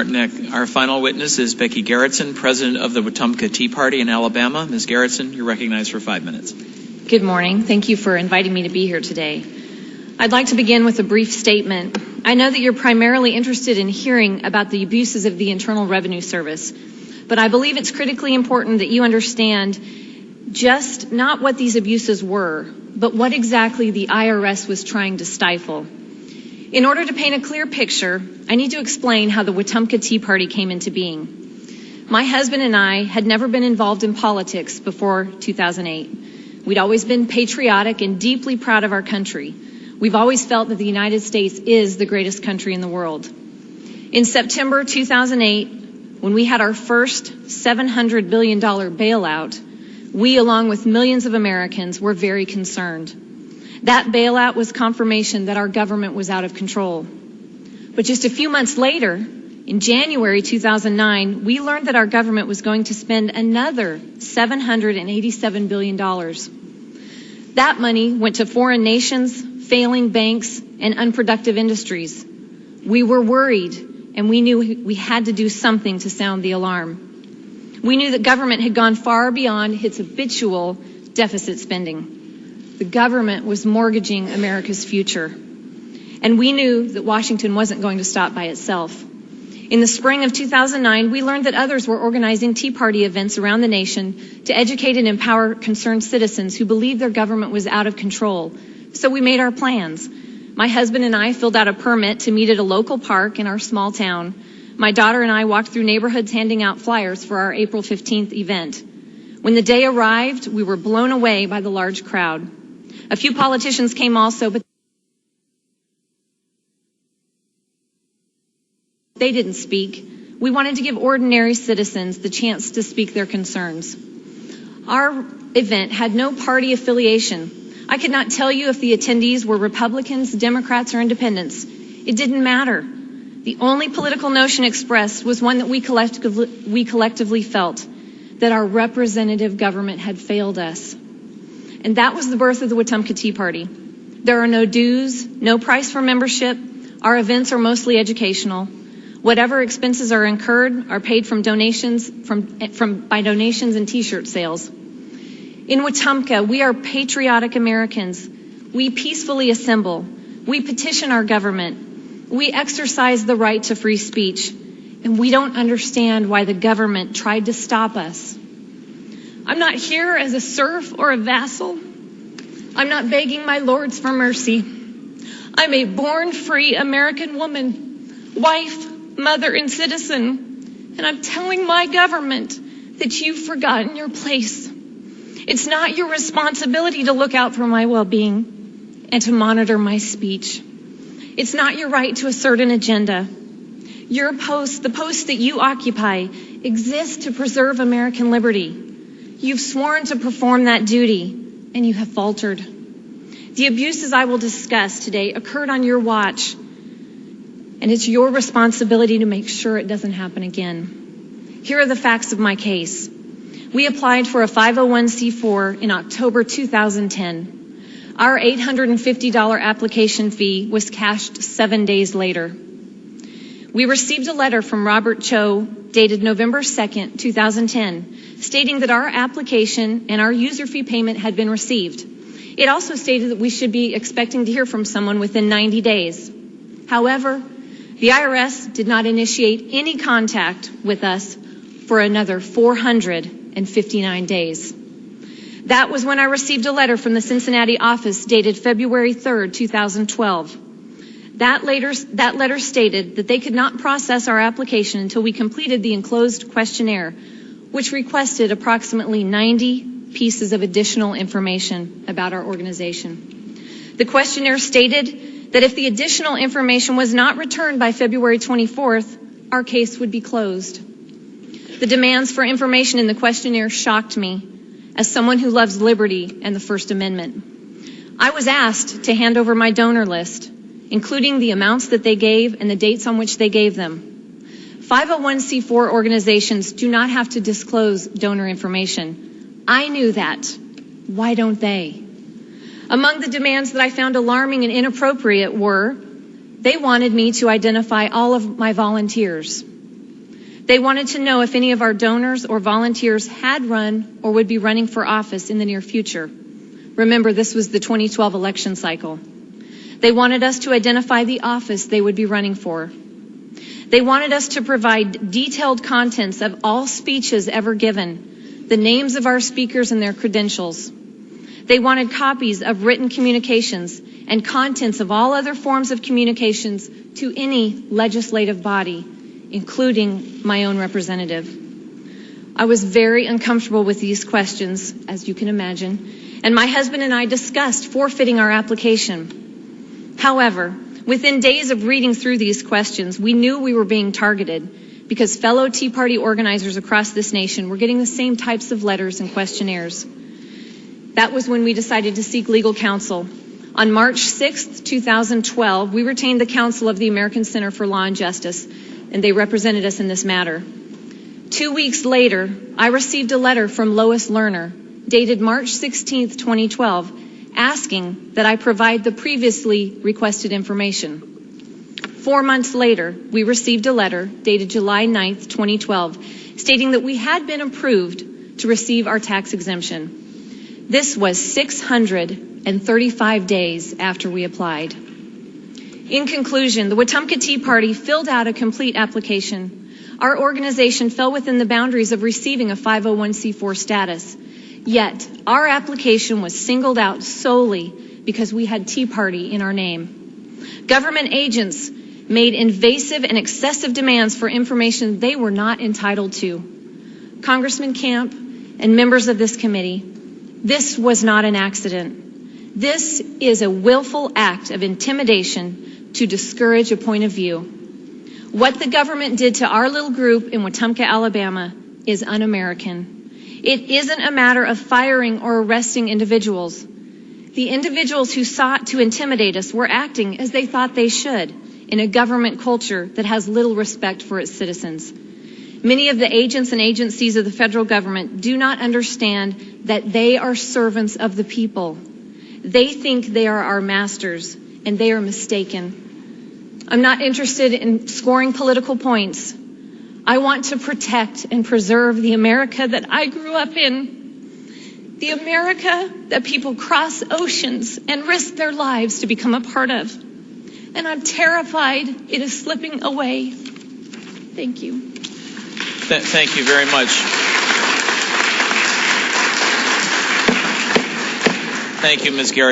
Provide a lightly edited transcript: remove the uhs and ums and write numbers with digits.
Our final witness is Becky Gerritson, president of the Wetumpka Tea Party in Alabama. Ms. Gerritson, you're recognized for 5 minutes. Good morning. Thank you for inviting me to be here today. I'd like to begin with a brief statement. I know that you're primarily interested in hearing about the abuses of the Internal Revenue Service, but I believe it's critically important that you understand just not what these abuses were, but what exactly the IRS was trying to stifle. In order to paint a clear picture, I need to explain how the Wetumpka Tea Party came into being. My husband and I had never been involved in politics before 2008. We'd always been patriotic and deeply proud of our country. We've always felt that the United States is the greatest country in the world. In September 2008, when we had our first $700 billion bailout, we, along with millions of Americans, were very concerned. That bailout was confirmation that our government was out of control. But just a few months later, in January 2009, we learned that our government was going to spend another $787 billion. That money went to foreign nations, failing banks, and unproductive industries. We were worried, and we knew we had to do something to sound the alarm. We knew that government had gone far beyond its habitual deficit spending. The government was mortgaging America's future. And we knew that Washington wasn't going to stop by itself. In the spring of 2009, we learned that others were organizing Tea Party events around the nation to educate and empower concerned citizens who believed their government was out of control. So we made our plans. My husband and I filled out a permit to meet at a local park in our small town. My daughter and I walked through neighborhoods handing out flyers for our April 15th event. When the day arrived, we were blown away by the large crowd. A few politicians came also, but they didn't speak. We wanted to give ordinary citizens the chance to speak their concerns. Our event had no party affiliation. I could not tell you if the attendees were Republicans, Democrats, or Independents. It didn't matter. The only political notion expressed was one that we collectively felt, that our representative government had failed us. And that was the birth of the Wetumpka Tea Party. There are no dues, no price for membership. Our events are mostly educational. Whatever expenses are incurred are paid from donations, by donations and T-shirt sales. In Wetumpka, we are patriotic Americans. We peacefully assemble. We petition our government. We exercise the right to free speech. And we don't understand why the government tried to stop us. I'm not here as a serf or a vassal. I'm not begging my lords for mercy. I'm a born free American woman, wife, mother, and citizen. And I'm telling my government that you've forgotten your place. It's not your responsibility to look out for my well-being and to monitor my speech. It's not your right to assert an agenda. Your post, the post that you occupy, exists to preserve American liberty. You've sworn to perform that duty, and you have faltered. The abuses I will discuss today occurred on your watch, and it's your responsibility to make sure it doesn't happen again. Here are the facts of my case. We applied for a 501c4 in October 2010. Our $850 application fee was cashed 7 days later. We received a letter from Robert Cho dated November 2nd, 2010, stating that our application and our user fee payment had been received. It also stated that we should be expecting to hear from someone within 90 days. However, the IRS did not initiate any contact with us for another 459 days. That was when I received a letter from the Cincinnati office dated February 3rd, 2012. That letter stated that they could not process our application until we completed the enclosed questionnaire, which requested approximately 90 pieces of additional information about our organization. The questionnaire stated that if the additional information was not returned by February 24th, our case would be closed. The demands for information in the questionnaire shocked me as someone who loves liberty and the First Amendment. I was asked to hand over my donor list, including the amounts that they gave and the dates on which they gave them. 501c4 organizations do not have to disclose donor information. I knew that. Why don't they? Among the demands that I found alarming and inappropriate were, they wanted me to identify all of my volunteers. They wanted to know if any of our donors or volunteers had run or would be running for office in the near future. Remember, this was the 2012 election cycle. They wanted us to identify the office they would be running for. They wanted us to provide detailed contents of all speeches ever given, the names of our speakers and their credentials. They wanted copies of written communications and contents of all other forms of communications to any legislative body, including my own representative. I was very uncomfortable with these questions, as you can imagine, and my husband and I discussed forfeiting our application. However, within days of reading through these questions, we knew we were being targeted because fellow Tea Party organizers across this nation were getting the same types of letters and questionnaires. That was when we decided to seek legal counsel. On March 6, 2012, we retained the counsel of the American Center for Law and Justice, and they represented us in this matter. 2 weeks later, I received a letter from Lois Lerner, dated March 16, 2012, asking that I provide the previously requested information. 4 months later, we received a letter dated July 9, 2012, stating that we had been approved to receive our tax exemption. This was 635 days after we applied. In conclusion, the Wetumpka Tea Party filled out a complete application. Our organization fell within the boundaries of receiving a 501c4 status. Yet, our application was singled out solely because we had Tea Party in our name. Government agents made invasive and excessive demands for information they were not entitled to. Congressman Camp and members of this committee, this was not an accident. This is a willful act of intimidation to discourage a point of view. What the government did to our little group in Wetumpka, Alabama is un-American. It isn't a matter of firing or arresting individuals. The individuals who sought to intimidate us were acting as they thought they should in a government culture that has little respect for its citizens. Many of the agents and agencies of the federal government do not understand that they are servants of the people. They think they are our masters, and they are mistaken. I'm not interested in scoring political points. I want to protect and preserve the America that I grew up in. The America that people cross oceans and risk their lives to become a part of. And I'm terrified it is slipping away. Thank you. Thank you very much. Thank you, Ms. Gerritson.